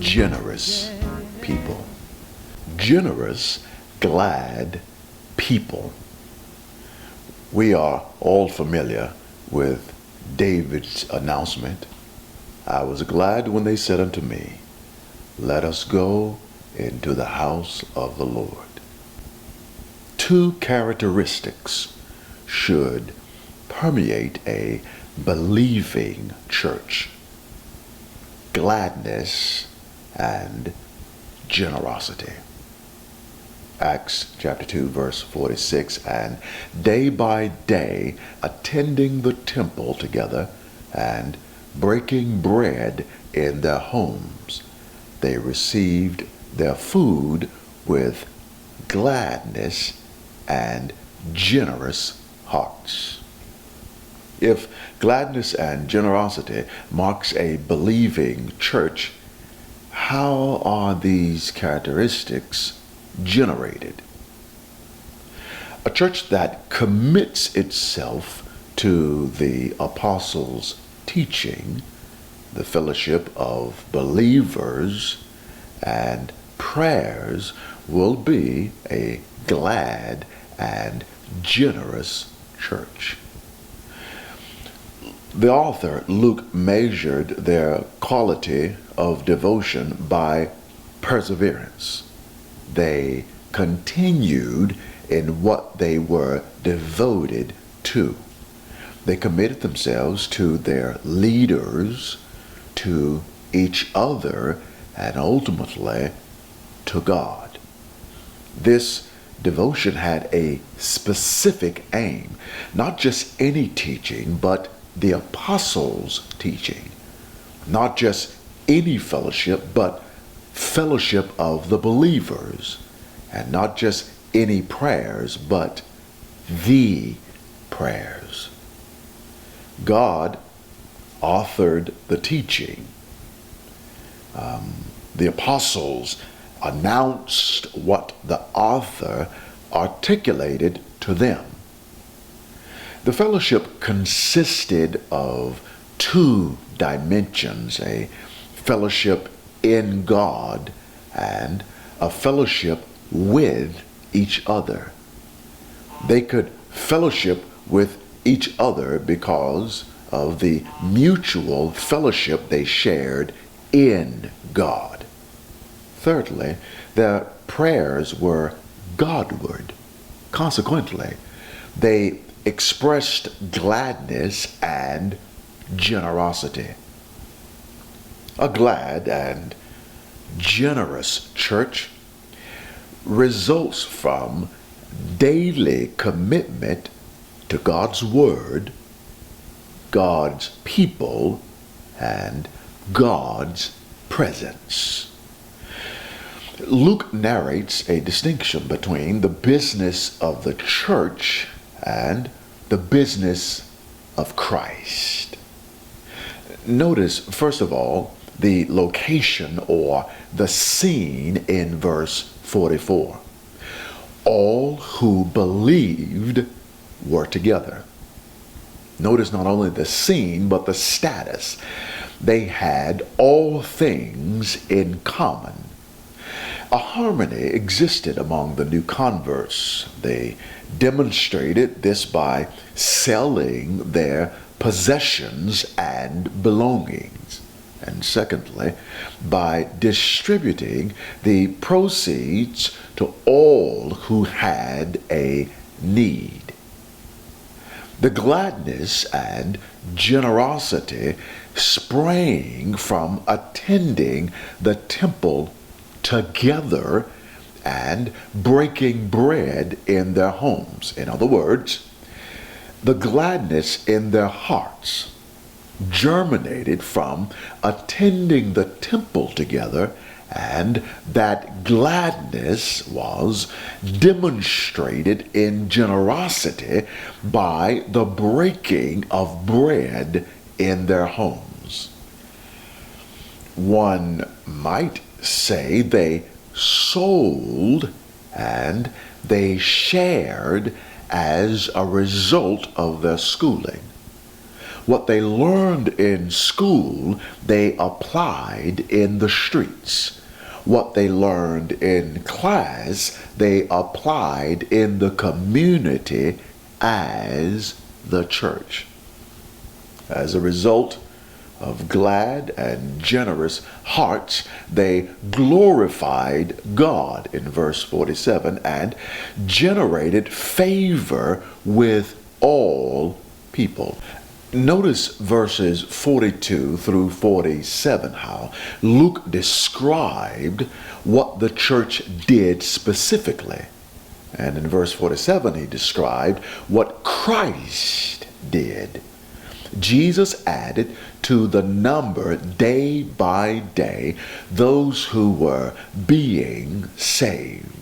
generous people. Generous, glad people. We are all familiar with David's announcement. I was glad when they said unto me, let us go into the house of the Lord. Two characteristics should permeate a believing church: gladness and generosity. Acts chapter 2 verse 46, and day by day attending the temple together and breaking bread in their homes, they received their food with gladness and generous hearts. If gladness and generosity marks a believing church, how are these characteristics generated? A church that commits itself to the apostles' teaching, the fellowship of believers, and prayers will be a glad and generous church. The author Luke measured their quality of devotion by perseverance. They continued in what they were devoted to. They committed themselves to their leaders, to each other, and ultimately to God. This devotion had a specific aim, not just any teaching, but the apostles' teaching. Not just any fellowship, but fellowship of the believers. And not just any prayers, but the prayers. God authored the teaching. The apostles announced what the author articulated to them. The fellowship consisted of two dimensions: a fellowship in God and a fellowship with each other. They could fellowship with each other because of the mutual fellowship they shared in God. Thirdly, their prayers were Godward. Consequently, they expressed gladness and generosity. A glad and generous church results from daily commitment to God's Word, God's people, and God's presence. Luke narrates a distinction between the business of the church and the business of Christ. Notice, first of all, the location or the scene in verse 44. All who believed were together. Notice not only the scene, but the status. They had all things in common. A harmony existed among the new converts. They demonstrated this by selling their possessions and belongings. And secondly, by distributing the proceeds to all who had a need. The gladness and generosity sprang from attending the temple together and breaking bread in their homes. In other words, the gladness in their hearts germinated from attending the temple together, and that gladness was demonstrated in generosity by the breaking of bread in their homes. One might say they sold and they shared as a result of their schooling. What they learned in school, they applied in the streets. What they learned in class, they applied in the community as the church. As a result of glad and generous hearts, they glorified God in verse 47 and generated favor with all people. Notice verses 42 through 47, how Luke described what the church did specifically. And in verse 47, he described what Christ did. Jesus added to the number day by day those who were being saved.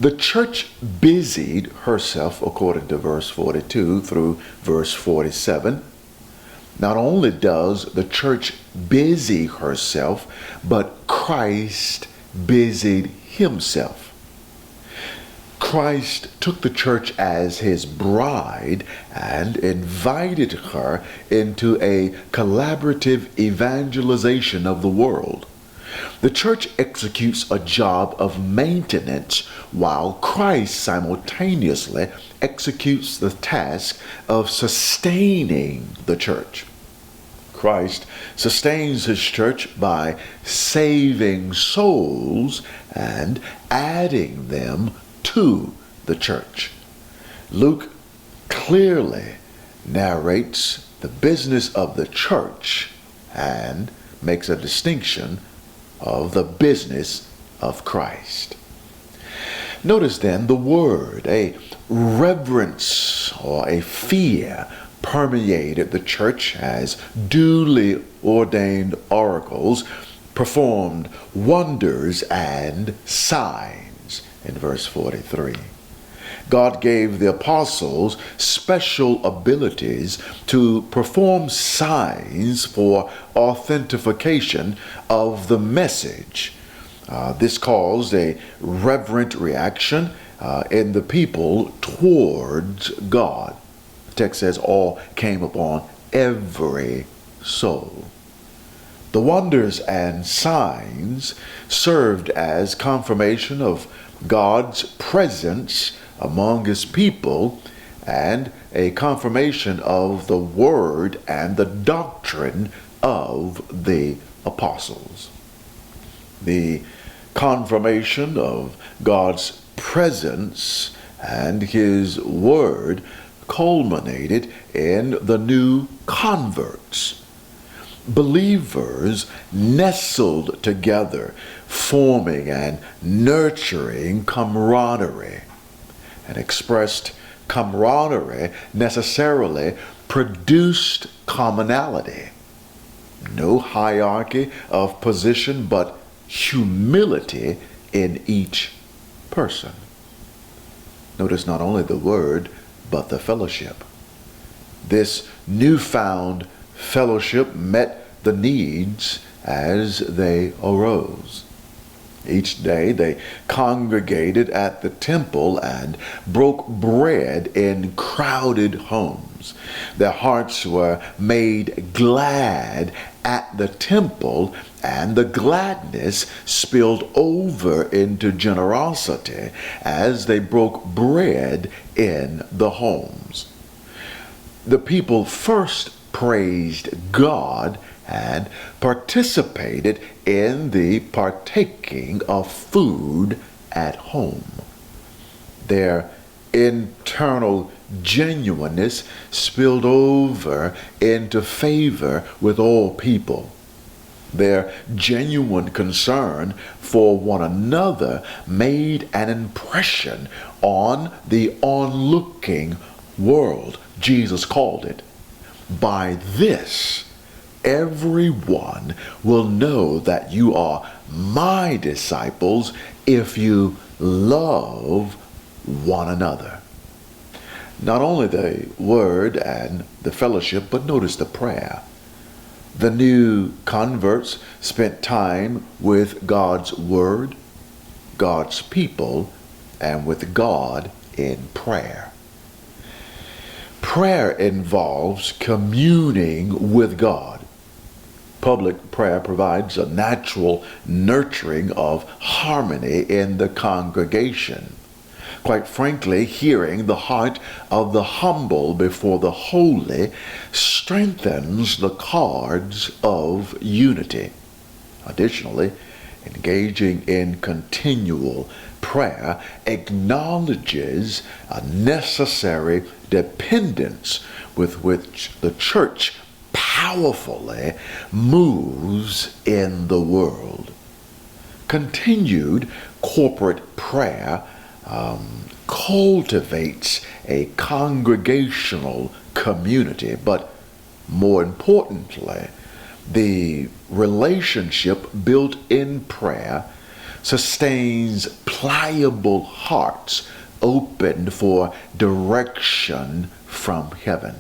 The church busied herself, according to verse 42 through verse 47. Not only does the church busy herself, but Christ busied himself. Christ took the church as his bride and invited her into a collaborative evangelization of the world. The church executes a job of maintenance while Christ simultaneously executes the task of sustaining the church. Christ sustains his church by saving souls and adding them to the church. Luke clearly narrates the business of the church and makes a distinction of the business of Christ. Notice then the word, a reverence or a fear permeated the church as duly ordained oracles performed wonders and signs in verse 43. God gave the apostles special abilities to perform signs for authentication of the message. This caused a reverent reaction in the people towards God. The text says all came upon every soul. The wonders and signs served as confirmation of God's presence among his people and a confirmation of the word and the doctrine of the apostles. The confirmation of God's presence and his word culminated in the new converts. Believers nestled together, forming and nurturing camaraderie. And expressed camaraderie necessarily produced commonality. No hierarchy of position, but humility in each person. Notice not only the word, but the fellowship. This newfound fellowship met the needs as they arose. Each day they congregated at the temple and broke bread in crowded homes. Their hearts were made glad at the temple, and the gladness spilled over into generosity as they broke bread in the homes. The people first praised God and participated in the partaking of food at home. Their internal genuineness spilled over into favor with all people. Their genuine concern for one another made an impression on the onlooking world. Jesus called it, "By this, everyone will know that you are my disciples if you love one another." Not only the word and the fellowship, but notice the prayer. The new converts spent time with God's word, God's people, and with God in prayer. Prayer involves communing with God. Public prayer provides a natural nurturing of harmony in the congregation. Quite frankly, hearing the heart of the humble before the holy strengthens the cords of unity. Additionally, engaging in continual prayer acknowledges a necessary dependence with which the church powerfully moves in the world. Continued corporate prayer cultivates a congregational community, but more importantly, the relationship built in prayer sustains pliable hearts open for direction from heaven.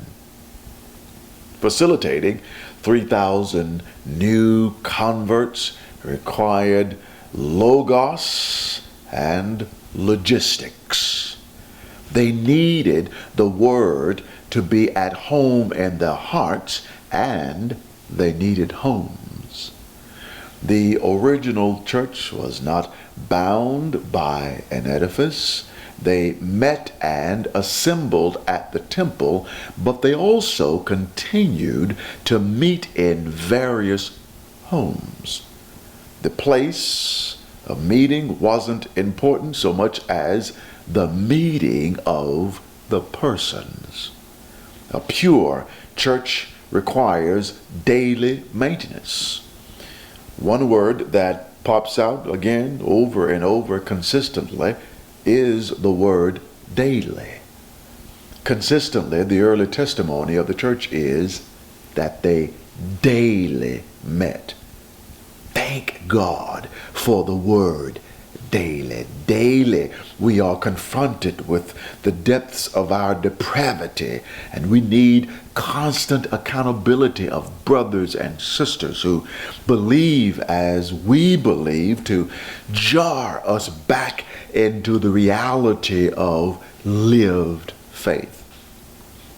Facilitating 3,000 new converts required logos and logistics. They needed the word to be at home in their hearts, and they needed homes. The original church was not bound by an edifice. They met and assembled at the temple, but they also continued to meet in various homes. The place of meeting wasn't important so much as the meeting of the persons. A pure church requires daily maintenance. One word that pops out again over and over consistently is the word daily. Consistently, the early testimony of the church is that they daily met. Thank God for the word daily. Daily we are confronted with the depths of our depravity, and we need constant accountability of brothers and sisters who believe as we believe to jar us back into the reality of lived faith.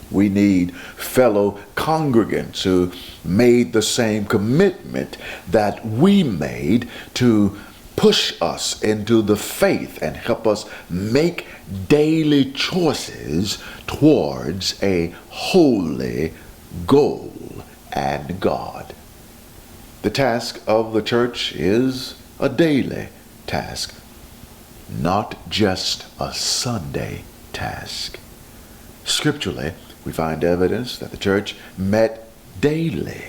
We need fellow congregants who made the same commitment that we made to push us into the faith and help us make daily choices towards a holy goal and God. The task of the church is a daily task, not just a Sunday task. Scripturally, we find evidence that the church met daily,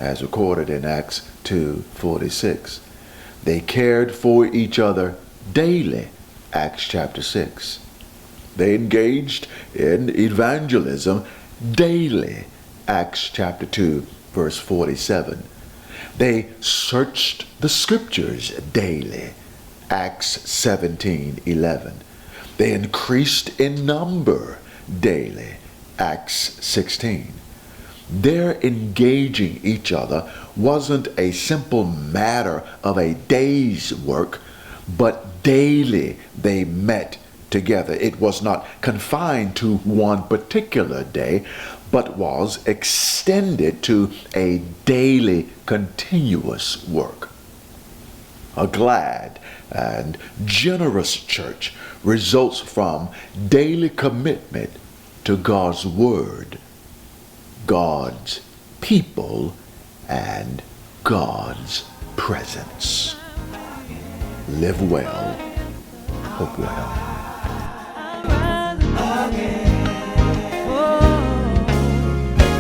as recorded in Acts 2:46. They cared for each other daily, Acts chapter 6. They engaged in evangelism daily, Acts chapter 2, verse 47. They searched the scriptures daily, Acts 17:11. They increased in number daily, Acts 16. Their engaging each other wasn't a simple matter of a day's work, but daily they met together. It was not confined to one particular day, but was extended to a daily continuous work. A glad and generous church results from daily commitment to God's word, God's people, and God's presence. Live well, hope well.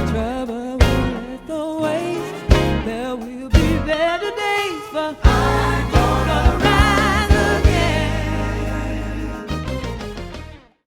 Trouble will lift the waves. There will be better days for